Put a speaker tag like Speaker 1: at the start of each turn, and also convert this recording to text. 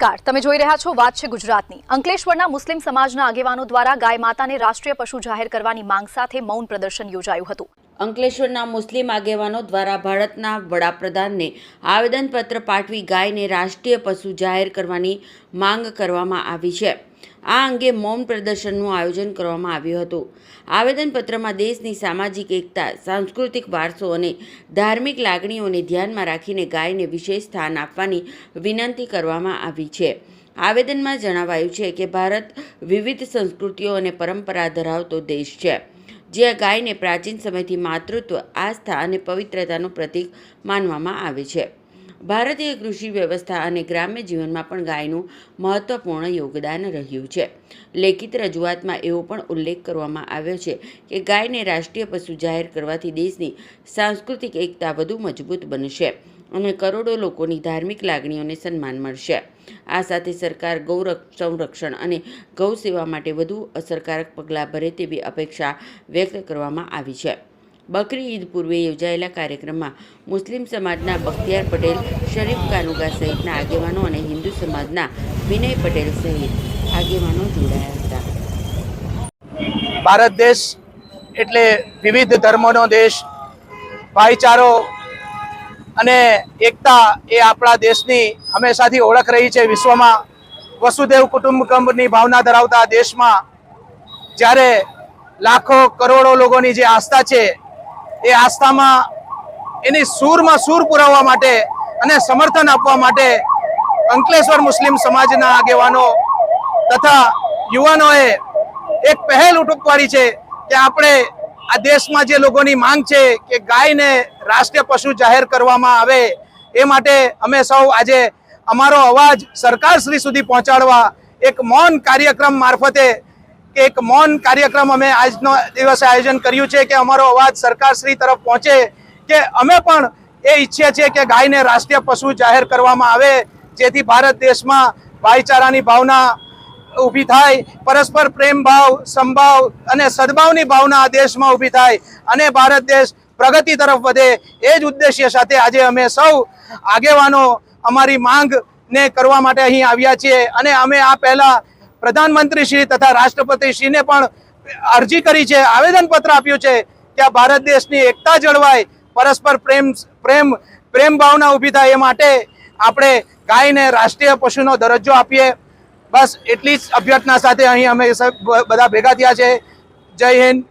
Speaker 1: નમસ્કાર, તમે જોઈ રહ્યા છો વાત છે ગુજરાતની। અંકલેશ્વરના મુસ્લિમ સમાજના આગેવાનો દ્વારા ગાય માતાને રાષ્ટ્રીય પશુ જાહેર કરવાની માંગ સાથે મૌન પ્રદર્શન યોજાયું હતું।
Speaker 2: અંકલેશ્વરના મુસ્લિમ આગેવાનો દ્વારા ભારતના વડાપ્રધાનને આવેદનપત્ર પાઠવી ગાયને રાષ્ટ્રીય પશુ જાહેર કરવાની માંગ કરવામાં આવી છે। આ અંગે મૌન પ્રદર્શનનું આયોજન કરવામાં આવ્યું હતું। આવેદનપત્રમાં દેશની સામાજિક એકતા, સાંસ્કૃતિક વારસો અને ધાર્મિક લાગણીઓને ધ્યાનમાં રાખીને ગાયને વિશેષ સ્થાન આપવાની વિનંતી કરવામાં આવી છે। આવેદનમાં જણાવાયું છે કે ભારત વિવિધ સંસ્કૃતિઓ અને પરંપરા ધરાવતો દેશ છે, જ્યાં ગાયને પ્રાચીન સમયથી માતૃત્વ, આસ્થા અને પવિત્રતાનું પ્રતીક માનવામાં આવે છે। ભારતીય કૃષિ વ્યવસ્થા અને ગ્રામ્ય જીવનમાં પણ ગાયનું મહત્વપૂર્ણ યોગદાન રહ્યું છે। લેખિત રજૂઆતમાં એવો પણ ઉલ્લેખ કરવામાં આવ્યો છે કે ગાયને રાષ્ટ્રીય પશુ જાહેર કરવાથી દેશની સાંસ્કૃતિક એકતા વધુ મજબૂત બનશે અને કરોડો લોકોની ધાર્મિક લાગણીઓને સન્માન મળશે। આ સાથે સરકાર ગૌ સંરક્ષણ અને ગૌ સેવા માટે વધુ અસરકારક પગલાં ભરે તેવી અપેક્ષા વ્યક્ત કરવામાં આવી છે। બકરી ઈદ પૂર્વે યોજાયેલા કાર્યક્રમમાં મુસ્લિમ સમાજના બખ્તિયાર પટેલ, શરીફ કાનુગા સહિતના આગેવાનો અને હિન્દુ સમાજના વિનય પટેલ સહિત આગેવાનો જોડાયા હતા।
Speaker 3: ભારત દેશ એટલે વિવિધ ધર્મોનો દેશ, ભાઈચારો અને એકતા એ આપણા દેશની હંમેશાથી ઓળખ રહી છે। વિશ્વમાં વસુદેવ કુટુંબકમની ભાવના ધરાવતા દેશમાં જ્યારે લાખો કરોડો લોકોની જે આસ્થા છે એ આસ્થામાં એની સૂરમાં સૂર પુરાવવા માટે અને સમર્થન આપવા માટે અંકલેશ્વર મુસ્લિમ સમાજના આગેવાનો તથા યુવાનોએ એક પહેલ ઉઠાવી છે કે આપણે આ દેશમાં જે લોકોની માંગ છે કે ગાયને રાષ્ટ્રીય પશુ જાહેર કરવામાં આવે, એ માટે અમે સૌ આજે અમારો અવાજ સરકારશ્રી સુધી પહોંચાડવા એક મૌન કાર્યક્રમ મારફતે એક મૌન કાર્યક્રમ અમે આજનો દિવસે આયોજન કર્યું છે કે અમારો અવાજ સરકારશ્રી તરફ પહોંચે કે અમે પણ એ ઈચ્છીએ છીએ કે ગાયને રાષ્ટ્રીય પશુ જાહેર કરવામાં આવે, જેથી ભારત દેશમાં ભાઈચારાની ભાવના ઊભી થાય, પરસ્પર પ્રેમ ભાવ, સંભાવ અને સદભાવની ભાવના આ દેશમાં ઊભી થાય અને ભારત દેશ પ્રગતિ તરફ વધે, એ જ ઉદ્દેશ્ય સાથે આજે અમે સૌ આગેવાનો અમારી માંગને કરવા માટે અહીં આવ્યા છીએ। અને અમે આ પહેલા પ્રધાનમંત્રી શ્રી તથા રાષ્ટ્રપતિ શ્રીને પણ અરજી કરી છે, આવેદનપત્ર આપ્યું છે કે આ ભારત દેશની એકતા જળવાય, પરસ્પર પ્રેમ ભાવના ઊભી થાય, એ માટે આપણે ગાયને રાષ્ટ્રીય પશુનો દરજ્જો આપીએ। બસ એટલી જ અભ્યર્થના સાથે અહીં અમે બધા ભેગા થયા છે। જય હિન્દ,